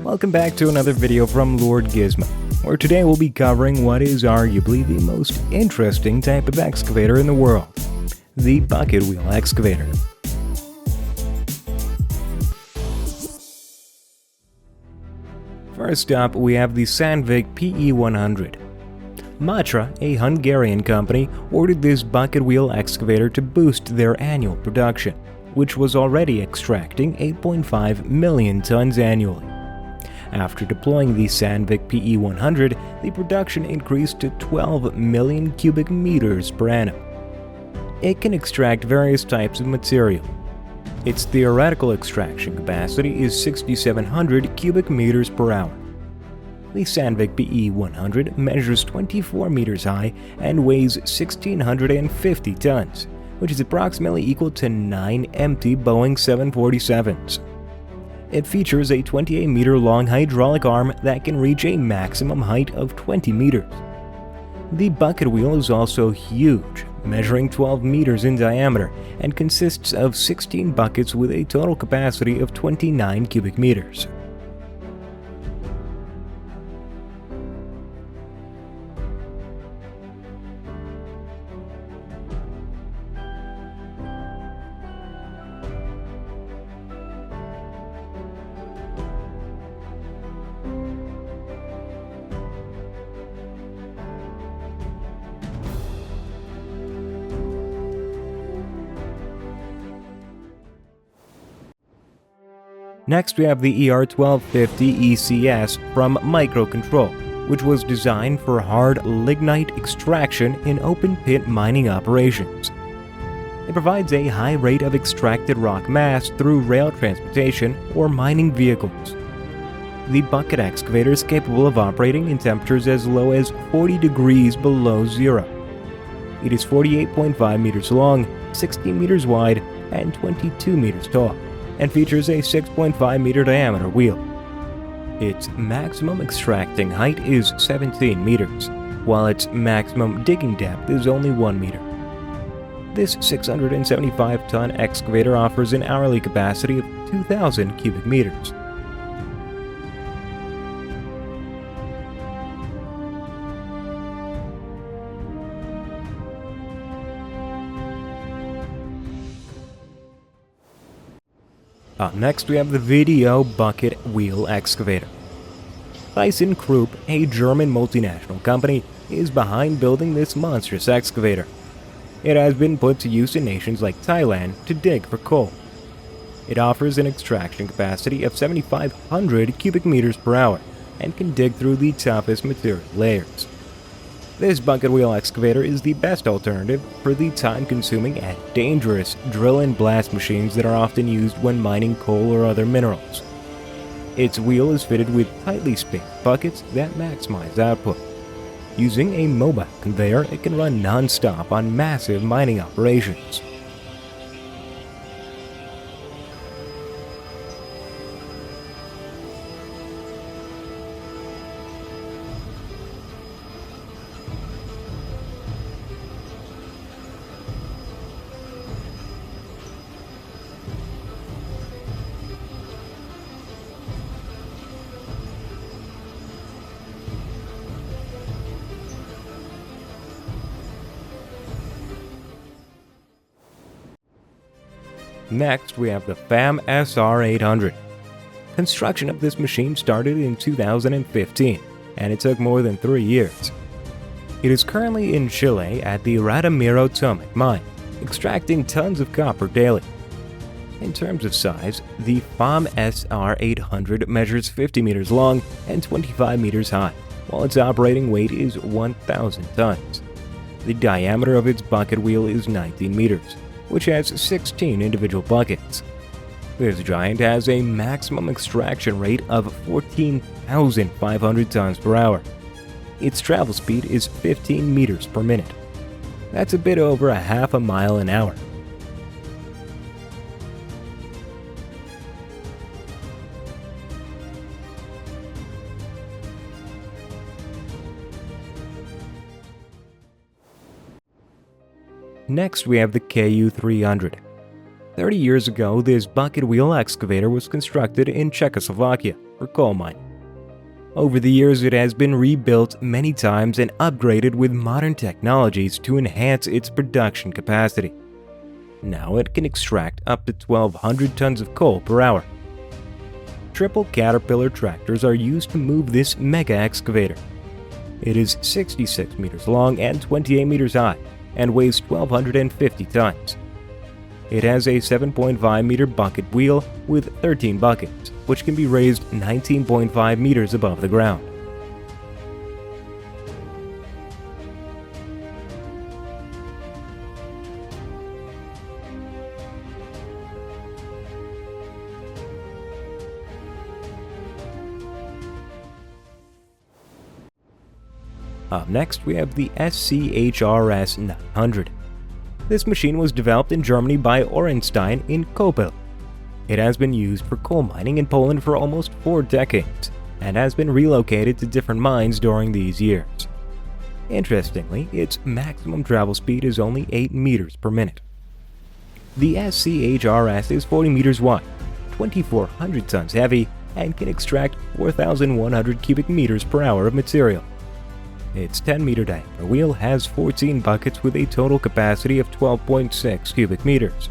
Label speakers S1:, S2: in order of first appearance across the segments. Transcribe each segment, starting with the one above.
S1: Welcome back to another video from Lord Gizmo, where today we'll be covering what is arguably the most interesting type of excavator in the world, the bucket wheel excavator. First up, we have the Sandvik PE100. MIKRO, a Hungarian company, ordered this bucket wheel excavator to boost their annual production, which was already extracting 8.5 million tons annually. After deploying the Sandvik PE100, the production increased to 12 million cubic meters per annum. It can extract various types of material. Its theoretical extraction capacity is 6,700 cubic meters per hour. The Sandvik PE100 measures 24 meters high and weighs 1,650 tons, which is approximately equal to 9 empty Boeing 747s. It features a 28-meter-long hydraulic arm that can reach a maximum height of 20 meters. The bucket wheel is also huge, measuring 12 meters in diameter, and consists of 16 buckets with a total capacity of 29 cubic meters. Next, we have the ER1250 ECS from MIKRO, which was designed for hard lignite extraction in open-pit mining operations. It provides a high rate of extracted rock mass through rail transportation or mining vehicles. The bucket excavator is capable of operating in temperatures as low as 40 degrees below zero. It is 48.5 meters long, 16 meters wide, and 22 meters tall, and features a 6.5 meter diameter wheel. Its maximum extracting height is 17 meters, while its maximum digging depth is only 1 meter. This 675-ton excavator offers an hourly capacity of 2,000 cubic meters. Up next, we have the Video Bucket Wheel Excavator. ThyssenKrupp, a German multinational company, is behind building this monstrous excavator. It has been put to use in nations like Thailand to dig for coal. It offers an extraction capacity of 7,500 cubic meters per hour and can dig through the toughest material layers. This bucket wheel excavator is the best alternative for the time-consuming and dangerous drill and blast machines that are often used when mining coal or other minerals. Its wheel is fitted with tightly spaced buckets that maximize output. Using a mobile conveyor, it can run non-stop on massive mining operations. Next, we have the Fam SR 800. Construction of this machine started in 2015, and it took more than 3 years. It is currently in Chile at the Ramiro Tomic mine, extracting tons of copper daily. In terms of size, the Fam SR 800 measures 50 meters long and 25 meters high, while its operating weight is 1,000 tons. The diameter of its bucket wheel is 19 meters, which has 16 individual buckets. This giant has a maximum extraction rate of 14,500 tons per hour. Its travel speed is 15 meters per minute. That's a bit over a half a mile an hour. Next, we have the KU300. 30 years ago, this bucket wheel excavator was constructed in Czechoslovakia for coal mining. Over the years, it has been rebuilt many times and upgraded with modern technologies to enhance its production capacity. Now it can extract up to 1,200 tons of coal per hour. Triple Caterpillar tractors are used to move this mega excavator. It is 66 meters long and 28 meters high and weighs 1,250 tons. It has a 7.5-meter bucket wheel with 13 buckets, which can be raised 19.5 meters above the ground. Up next, we have the SCHRS 900. This machine was developed in Germany by Orenstein in Kopel. It has been used for coal mining in Poland for almost 4 decades and has been relocated to different mines during these years. Interestingly, its maximum travel speed is only 8 meters per minute. The SCHRS is 40 meters wide, 2,400 tons heavy, and can extract 4,100 cubic meters per hour of material. Its 10-meter diameter wheel has 14 buckets with a total capacity of 12.6 cubic meters.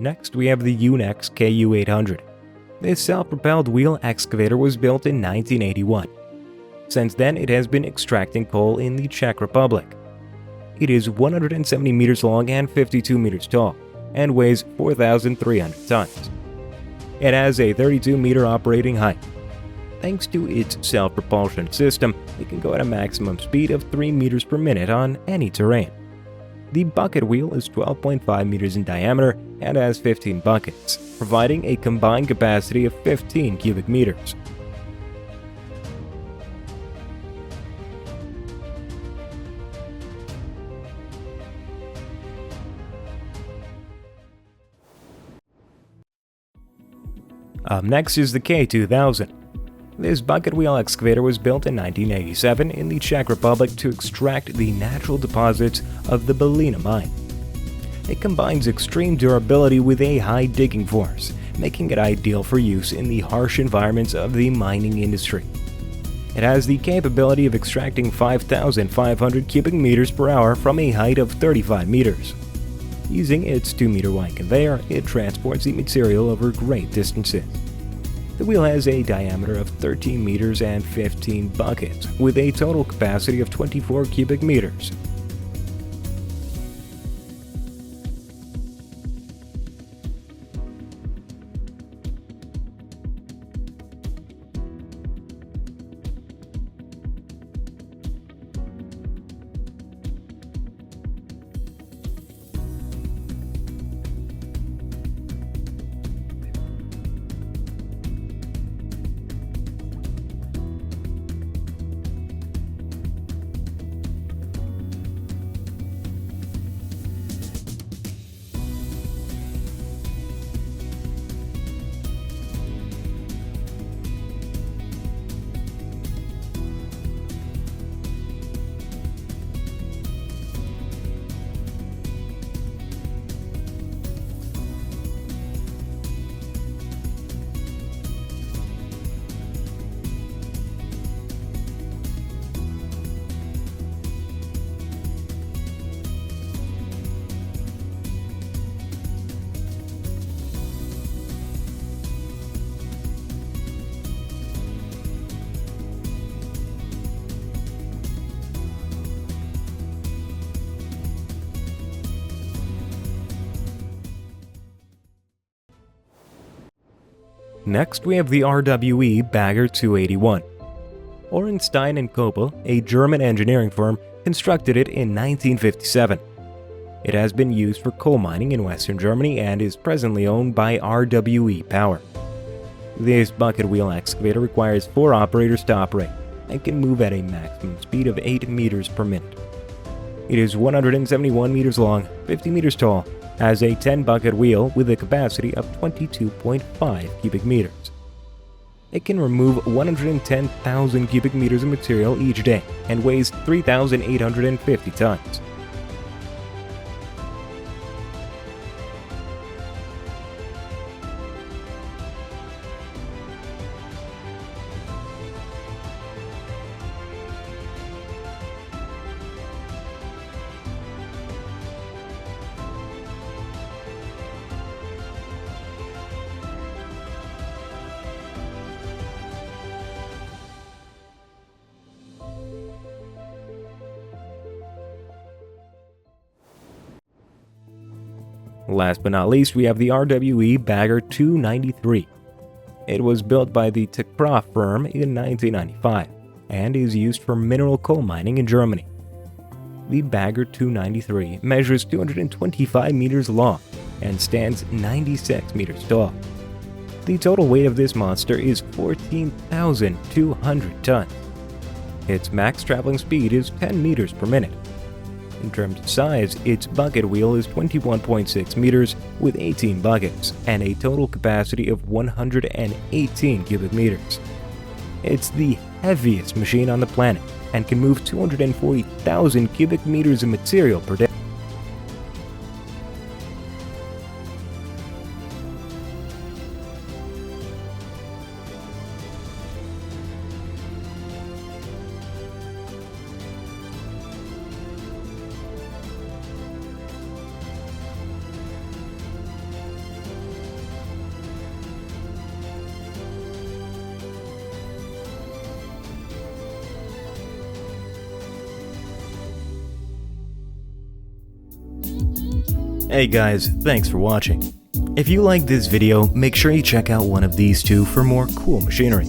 S1: Next, we have the UNEX KU800. This self-propelled wheel excavator was built in 1981. Since then, it has been extracting coal in the Czech Republic. It is 170 meters long and 52 meters tall, and weighs 4,300 tons. It has a 32-meter operating height. Thanks to its self-propulsion system, it can go at a maximum speed of 3 meters per minute on any terrain. The bucket wheel is 12.5 meters in diameter and has 15 buckets, providing a combined capacity of 15 cubic meters. Up next is the K2000. This bucket wheel excavator was built in 1987 in the Czech Republic to extract the natural deposits of the Bílina mine. It combines extreme durability with a high digging force, making it ideal for use in the harsh environments of the mining industry. It has the capability of extracting 5,500 cubic meters per hour from a height of 35 meters. Using its 2-meter wide conveyor, it transports the material over great distances. The wheel has a diameter of 13 meters and 15 buckets, with a total capacity of 24 cubic meters. Next, we have the RWE Bagger 281. Orenstein and Kopel, a German engineering firm, constructed it in 1957. It has been used for coal mining in Western Germany and is presently owned by RWE Power. This bucket wheel excavator requires 4 operators to operate and can move at a maximum speed of 8 meters per minute. It is 171 meters long, 50 meters tall, has a 10-bucket wheel with a capacity of 22.5 cubic meters. It can remove 110,000 cubic meters of material each day and weighs 3,850 tons. Last but not least, we have the RWE Bagger 293. It was built by the TKRA firm in 1995 and is used for mineral coal mining in Germany. The Bagger 293 measures 225 meters long and stands 96 meters tall. The total weight of this monster is 14,200 tons. Its max traveling speed is 10 meters per minute. In terms of size, its bucket wheel is 21.6 meters with 18 buckets and a total capacity of 118 cubic meters. It's the heaviest machine on the planet and can move 240,000 cubic meters of material per day. Hey guys, thanks for watching. If you liked this video, make sure you check out one of these two for more cool machinery.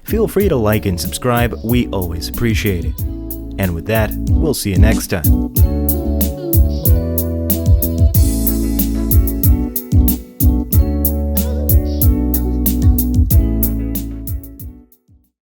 S1: Feel free to like and subscribe, we always appreciate it. And with that, we'll see you next time.